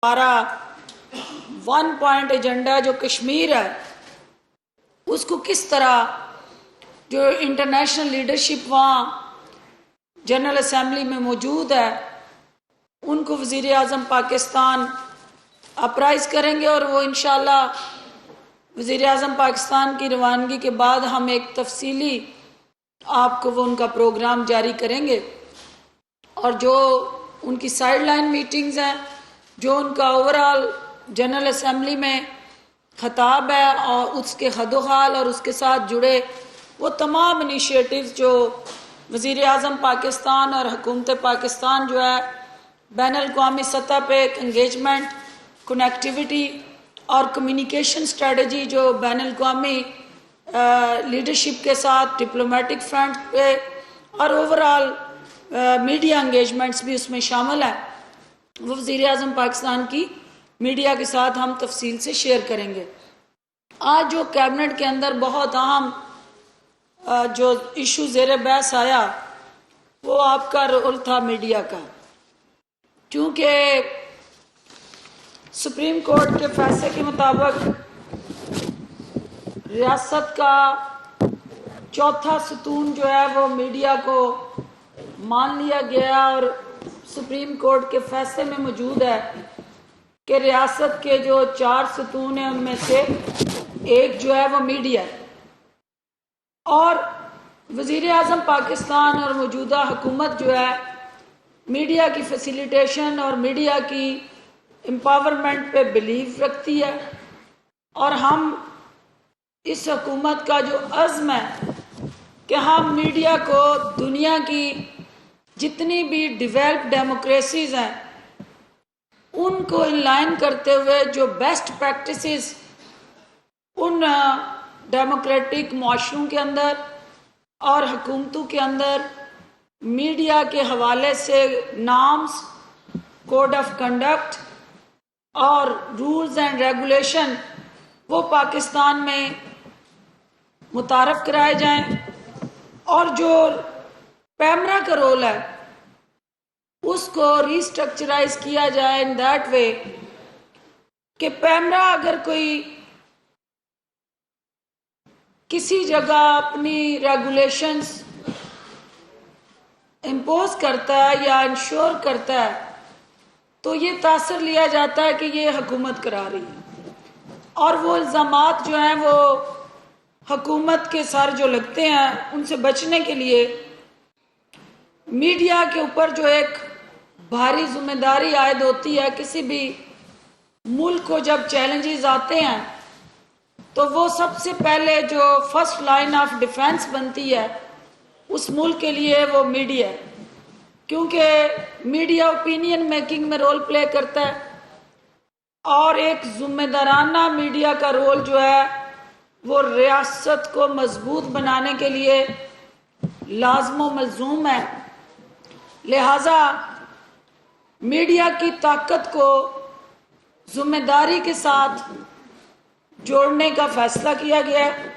ہمارا 1 point agenda جو کشمیر ہے اس کو کس طرح جو انٹرنیشنل لیڈرشپ وہاں جنرل اسمبلی میں موجود ہے ان کو وزیر اعظم پاکستان اپرائز کریں گے، اور وہ انشاءاللہ وزیر اعظم پاکستان کی روانگی کے بعد ہم ایک تفصیلی آپ کو وہ ان کا پروگرام جاری کریں گے، اور جو ان کی سائیڈ لائن میٹنگز ہیں، جو ان کا اوورال جنرل اسمبلی میں خطاب ہے اور اس کے خد و خال اور اس کے ساتھ جڑے وہ تمام انیشیٹوز جو وزیر اعظم پاکستان اور حکومت پاکستان جو ہے بین الاقوامی سطح پہ ایک انگیجمنٹ، کنیکٹیوٹی اور کمیونیکیشن اسٹریٹجی جو بین الاقوامی لیڈرشپ کے ساتھ ڈپلومیٹک فرنٹ پہ اور اوورال میڈیا انگیجمنٹس بھی اس میں شامل ہیں، وہ وزیر اعظم پاکستان کی میڈیا کے ساتھ ہم تفصیل سے شیئر کریں گے۔ آج جو کیبنٹ کے اندر بہت اہم جو ایشو زیر بحث آیا وہ آپ کا رول تھا میڈیا کا، چونکہ سپریم کورٹ کے فیصلے کے مطابق ریاست کا چوتھا ستون جو ہے وہ میڈیا کو مان لیا گیا، اور سپریم کورٹ کے فیصلے میں موجود ہے کہ ریاست کے جو 4 ستون ہیں ان میں سے ایک جو ہے وہ میڈیا ہے، اور وزیر اعظم پاکستان اور موجودہ حکومت جو ہے میڈیا کی فیسیلیٹیشن اور میڈیا کی امپاورمنٹ پہ بلیف رکھتی ہے، اور ہم اس حکومت کا جو عزم ہے کہ ہم میڈیا کو دنیا کی جتنی بھی ڈیولپڈ ڈیموکریسیز ہیں ان کو ان لائن کرتے ہوئے جو بیسٹ پریکٹسز ان ڈیموکریٹک معاشروں کے اندر اور حکومتوں کے اندر میڈیا کے حوالے سے نارمز، کوڈ آف کنڈکٹ اور رولز اینڈ ریگولیشن وہ پاکستان میں متعارف کرائے جائیں، اور جو پیمرا کا رول ہے اس کو ری اسٹرکچرائز کیا جائے ان دیٹ وے کہ پیمرا اگر کوئی کسی جگہ اپنی ریگولیشنز امپوز کرتا ہے یا انشور کرتا ہے تو یہ تاثر لیا جاتا ہے کہ یہ حکومت کرا رہی ہے، اور وہ الزامات جو ہیں وہ حکومت کے سر جو لگتے ہیں ان سے بچنے کے لیے میڈیا کے اوپر جو ایک بھاری ذمہ داری عائد ہوتی ہے۔ کسی بھی ملک کو جب چیلنجز آتے ہیں تو وہ سب سے پہلے جو فرسٹ لائن آف ڈیفنس بنتی ہے اس ملک کے لیے وہ میڈیا ہے، کیونکہ میڈیا اوپینین میکنگ میں رول پلے کرتا ہے، اور ایک ذمہ دارانہ میڈیا کا رول جو ہے وہ ریاست کو مضبوط بنانے کے لیے لازم و ملزوم ہے۔ لہذا میڈیا کی طاقت کو ذمہ داری کے ساتھ جوڑنے کا فیصلہ کیا گیا ہے،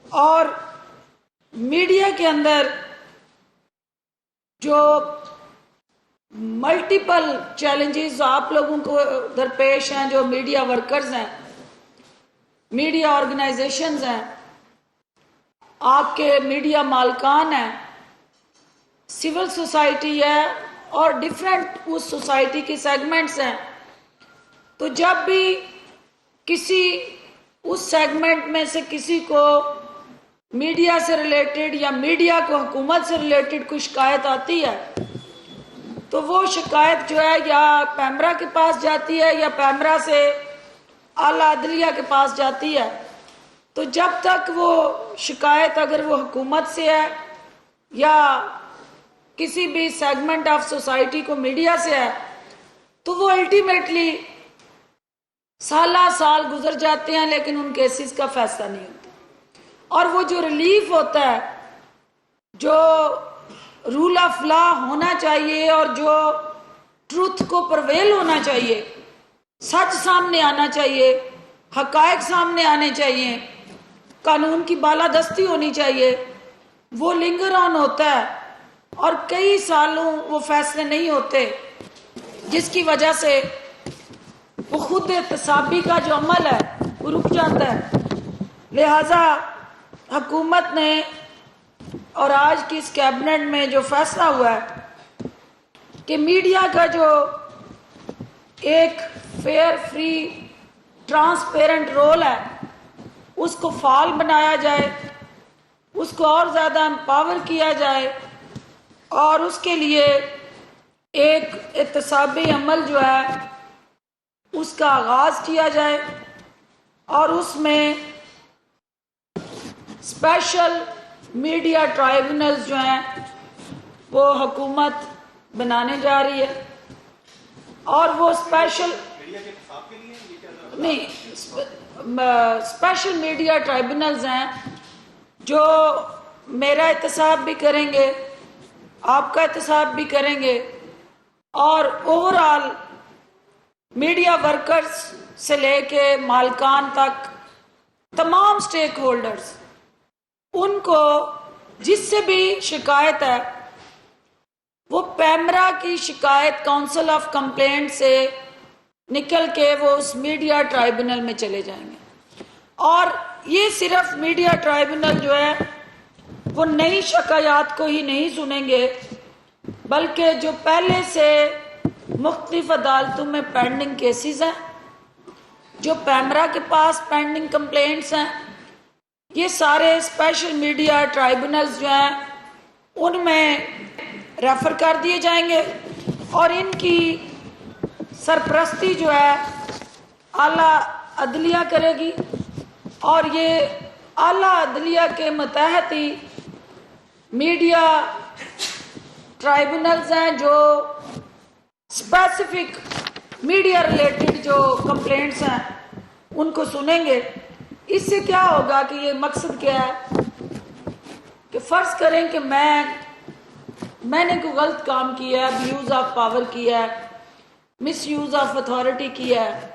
اور میڈیا کے اندر جو ملٹیپل چیلنجز آپ لوگوں کو درپیش ہیں، جو میڈیا ورکرز ہیں، میڈیا آرگنائزیشنز ہیں، آپ کے میڈیا مالکان ہیں، سول سوسائٹی ہے اور ڈیفرنٹ اس سوسائٹی کی سیگمنٹس ہیں، تو جب بھی کسی اس سیگمنٹ میں سے کسی کو میڈیا سے ریلیٹڈ یا میڈیا کو حکومت سے ریلیٹڈ کوئی شکایت آتی ہے تو وہ شکایت جو ہے یا پیمرا کے پاس جاتی ہے یا پیمرا سے اعلیٰ عدلیہ کے پاس جاتی ہے، تو جب تک وہ شکایت اگر وہ حکومت سے ہے یا کسی بھی سیگمنٹ آف سوسائٹی کو میڈیا سے ہے تو وہ الٹیمیٹلی سالہ سال گزر جاتے ہیں لیکن ان کیسز کا فیصلہ نہیں ہوتا، اور وہ جو ریلیف ہوتا ہے، جو رول آف لا ہونا چاہیے اور جو ٹروتھ کو پرویل ہونا چاہیے، سچ سامنے آنا چاہیے، حقائق سامنے آنے چاہیے، قانون کی بالادستی ہونی چاہیے، وہ لنگر آن ہوتا ہے اور کئی سالوں وہ فیصلے نہیں ہوتے، جس کی وجہ سے وہ خود احتسابی کا جو عمل ہے وہ رک جاتا ہے. لہذا حکومت نے اور آج کی اس کیبنٹ میں جو فیصلہ ہوا ہے کہ میڈیا کا جو ایک فیئر، فری، ٹرانسپیرنٹ رول ہے اس کو فعال بنایا جائے، اس کو اور زیادہ امپاور کیا جائے، اور اس کے لیے ایک احتسابی عمل جو ہے اس کا آغاز کیا جائے، اور اس میں اسپیشل میڈیا ٹرائبونلز جو ہیں وہ حکومت بنانے جا رہی ہے. اور وہ اسپیشل نہیں، اسپیشل میڈیا ٹرائبونلز ہیں جو میرا احتساب بھی کریں گے، آپ کا احتساب بھی کریں گے، اور اوور آل میڈیا ورکرز سے لے کے مالکان تک تمام سٹیک ہولڈرز، ان کو جس سے بھی شکایت ہے وہ پیمرا کی شکایت کاؤنسل آف کمپلینٹ سے نکل کے وہ اس میڈیا ٹرائبونل میں چلے جائیں گے. اور یہ صرف میڈیا ٹرائبونل جو ہے وہ نئی شکایات کو ہی نہیں سنیں گے، بلکہ جو پہلے سے مختلف عدالتوں میں پینڈنگ کیسز ہیں، جو پیمرا کے پاس پینڈنگ کمپلینٹس ہیں، یہ سارے اسپیشل میڈیا ٹرائبونلز جو ہیں ان میں ریفر کر دیے جائیں گے، اور ان کی سرپرستی جو ہے اعلیٰ عدلیہ کرے گی. اور یہ اعلیٰ عدلیہ کے متحد ہی میڈیا ٹرائبونلز ہیں جو اسپیسیفک میڈیا ریلیٹڈ جو کمپلینٹس ہیں ان کو سنیں گے. اس سے کیا ہوگا کہ یہ مقصد کیا ہے کہ فرض کریں کہ میں نے کوئی غلط کام کیا ہے، ابیوز آف پاور کیا ہے، مس یوز آف اتھارٹی کیا ہے،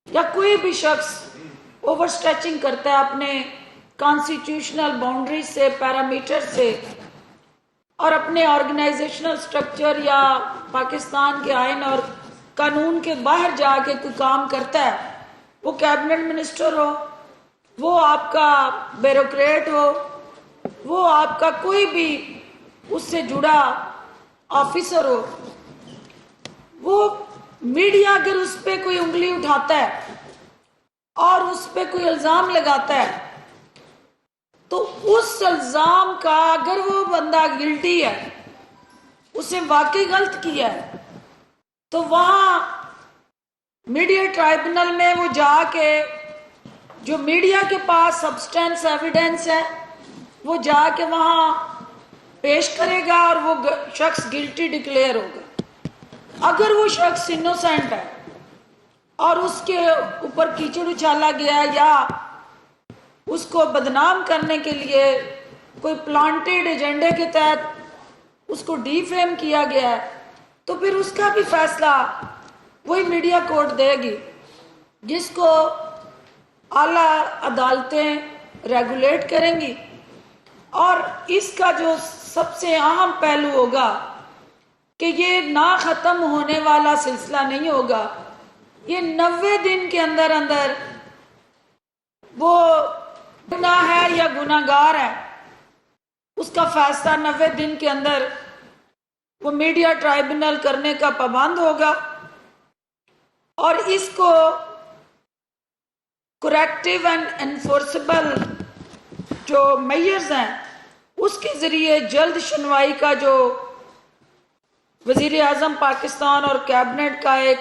یا کوئی بھی شخص اوور اسٹریچنگ کرتا ہے اپنے کانسٹیٹیوشنل باؤنڈریز سے، پیرامیٹر سے، اور اپنے آرگنائزیشنل سٹرکچر یا پاکستان کے آئین اور قانون کے باہر جا کے کوئی کام کرتا ہے، وہ کیبنٹ منسٹر ہو، وہ آپ کا بیوروکریٹ ہو، وہ آپ کا کوئی بھی اس سے جڑا آفیسر ہو، وہ میڈیا اگر اس پہ کوئی انگلی اٹھاتا ہے اور اس پہ کوئی الزام لگاتا ہے تو اس الزام کا اگر وہ بندہ گلٹی ہے، اسے واقعی غلط کیا ہے، تو وہاں میڈیا ٹرائبونل میں وہ جا کے جو میڈیا کے پاس سبسٹینس ایویڈنس ہے وہ جا کے وہاں پیش کرے گا، اور وہ شخص گلٹی ڈکلیئر ہوگا. اگر وہ شخص انوسینٹ ہے اور اس کے اوپر کیچڑ اچھالا گیا یا اس کو بدنام کرنے کے لیے کوئی پلانٹیڈ ایجنڈے کے تحت اس کو ڈی فیم کیا گیا ہے، تو پھر اس کا بھی فیصلہ وہی میڈیا کورٹ دے گی، جس کو اعلیٰ عدالتیں ریگولیٹ کریں گی. اور اس کا جو سب سے اہم پہلو ہوگا کہ یہ نہ ختم ہونے والا سلسلہ نہیں ہوگا، یہ 90 دن کے اندر اندر وہ گناہ ہے یا گناہ گار ہے اس کا فیصلہ 90 دن کے اندر وہ میڈیا ٹرائبونل کرنے کا پابند ہوگا. اور اس کو کریکٹیو اینڈ انفورسبل جو میئرز ہیں اس کے ذریعے جلد سنوائی کا جو وزیر اعظم پاکستان اور کیبنٹ کا ایک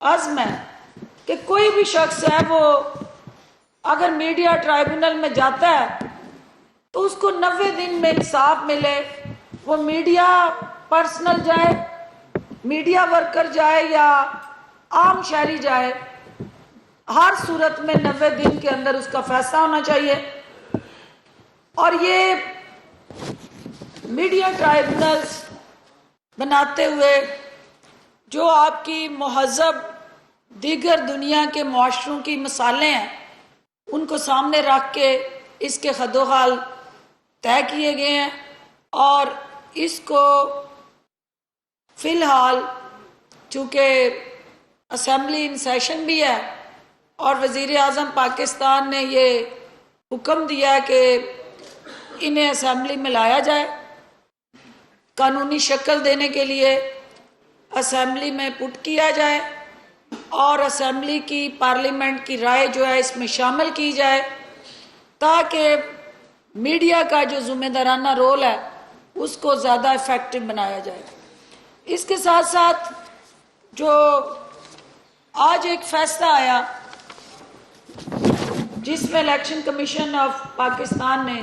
عزم ہے کہ کوئی بھی شخص ہے وہ اگر میڈیا ٹرائبونل میں جاتا ہے تو اس کو 90 دن میں انصاف ملے، وہ میڈیا پرسنل جائے، میڈیا ورکر جائے یا عام شہری جائے، ہر صورت میں 90 دن کے اندر اس کا فیصلہ ہونا چاہیے. اور یہ میڈیا ٹرائبونلز بناتے ہوئے جو آپ کی مہذب دیگر دنیا کے معاشروں کی مثالیں ہیں ان کو سامنے رکھ کے اس کے خد و خال طے کیے گئے ہیں، اور اس کو فی الحال چونکہ اسمبلی ان سیشن بھی ہے اور وزیر اعظم پاکستان نے یہ حکم دیا کہ انہیں اسمبلی میں لایا جائے، قانونی شکل دینے کے لیے اسمبلی میں پٹ کیا جائے اور اسمبلی کی پارلیمنٹ کی رائے جو ہے اس میں شامل کی جائے تاکہ میڈیا کا جو ذمہ دارانہ رول ہے اس کو زیادہ افیکٹو بنایا جائے۔ اس کے ساتھ ساتھ جو آج ایک فیصلہ آیا جس میں الیکشن کمیشن آف پاکستان نے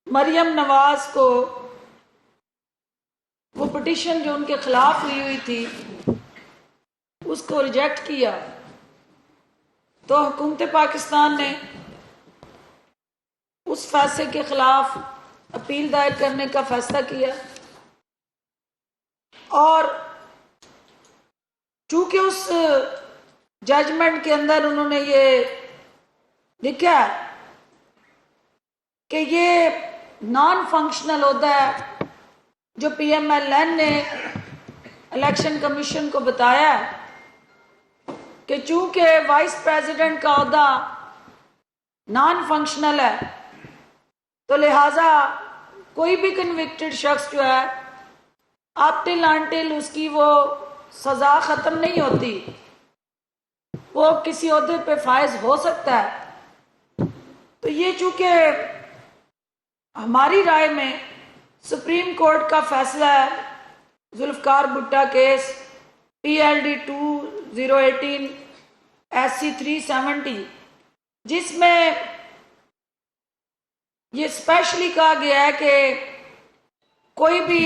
مریم نواز کو وہ پٹیشن جو ان کے خلاف ہوئی تھی اس کو ریجیکٹ کیا، تو حکومت پاکستان نے اس فیصلے کے خلاف اپیل دائر کرنے کا فیصلہ کیا، اور چونکہ اس ججمنٹ کے اندر انہوں نے یہ لکھا ہے کہ یہ نان فنکشنل عہدہ ہے جو پی ایم ایل این نے الیکشن کمیشن کو بتایا ہے کہ چونکہ وائس پریزیڈنٹ کا عہدہ نان فنکشنل ہے تو لہٰذا کوئی بھی کنوکٹڈ شخص جو ہے آپ ٹل انٹل اس کی وہ سزا ختم نہیں ہوتی وہ کسی عہدے پہ فائز ہو سکتا ہے۔ تو یہ چونکہ ہماری رائے میں سپریم کورٹ کا فیصلہ ہے ذوالفقار بھٹا کیس PLD 2018 SC 370 جس میں یہ اسپیشلی کہا گیا ہے کہ کوئی بھی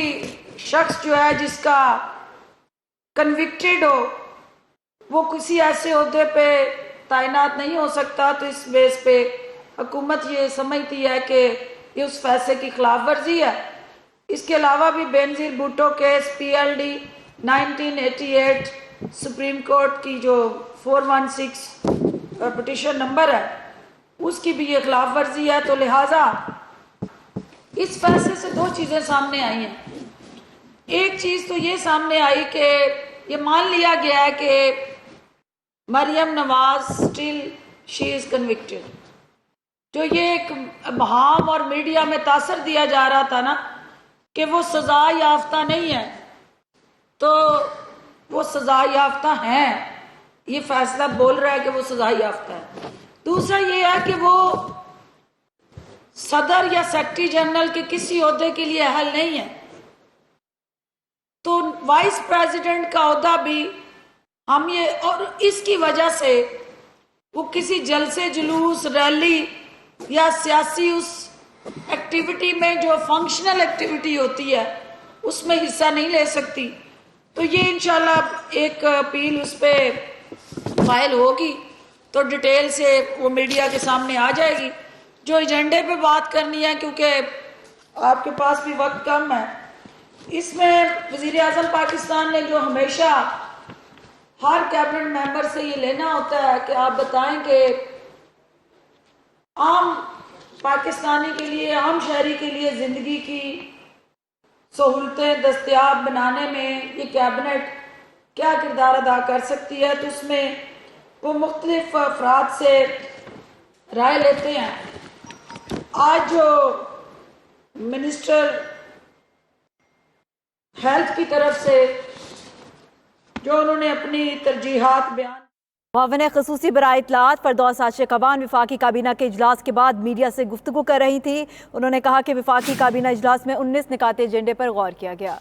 شخص جو ہے جس کا کنوکٹڈ ہو وہ کسی ایسے عہدے پہ تعینات نہیں ہو سکتا، تو اس بیس پہ حکومت یہ سمجھتی ہے کہ یہ اس فیصلے کی خلاف ورزی ہے۔ اس کے علاوہ بھی Benazir Bhutto case PLD 1988 supreme court کی جو 416 پٹیشن نمبر ہے اس کی بھی یہ خلاف ورزی ہے۔ تو لہٰذا اس فیصلے سے دو چیزیں سامنے آئی ہیں۔ ایک چیز تو یہ سامنے آئی کہ یہ مان لیا گیا ہے کہ Maryam Nawaz still she is convicted, جو یہ ایک ابہام اور میڈیا میں تاثر دیا جا رہا تھا نا کہ وہ سزا یافتہ نہیں ہے، تو وہ سزا یافتہ ہیں، یہ فیصلہ بول رہا ہے کہ وہ سزا یافتہ ہے۔ دوسرا یہ ہے کہ وہ صدر یا سیکرٹری جنرل کے کسی عہدے کے لیے اہل نہیں ہے، تو وائس پریزیڈنٹ کا عہدہ بھی ہم یہ، اور اس کی وجہ سے وہ کسی جلسے جلوس ریلی یا سیاسی اس ایکٹیویٹی میں جو فنکشنل ایکٹیویٹی ہوتی ہے اس میں حصہ نہیں لے سکتی۔ تو یہ انشاءاللہ ایک اپیل اس پہ فائل ہوگی تو ڈیٹیل سے وہ میڈیا کے سامنے آ جائے گی۔ جو ایجنڈے پہ بات کرنی ہے کیونکہ آپ کے پاس بھی وقت کم ہے، اس میں وزیر اعظم پاکستان نے جو ہمیشہ ہر کیبنٹ ممبر سے یہ لینا ہوتا ہے کہ آپ بتائیں کہ عام پاکستانی کے لیے، عام شہری کے لیے زندگی کی سہولتیں دستیاب بنانے میں یہ کیبنٹ کیا کردار ادا کر سکتی ہے، تو اس میں وہ مختلف افراد سے رائے لیتے ہیں۔ آج جو منسٹر ہیلتھ کی طرف سے جو انہوں نے اپنی ترجیحات بیان، معاون خصوصی برائے اطلاعات فردوس عاشقوان وفاقی کابینہ کے اجلاس کے بعد میڈیا سے گفتگو کر رہی تھی۔ انہوں نے کہا کہ وفاقی کابینہ اجلاس میں 19 نکاتے ایجنڈے پر غور کیا گیا۔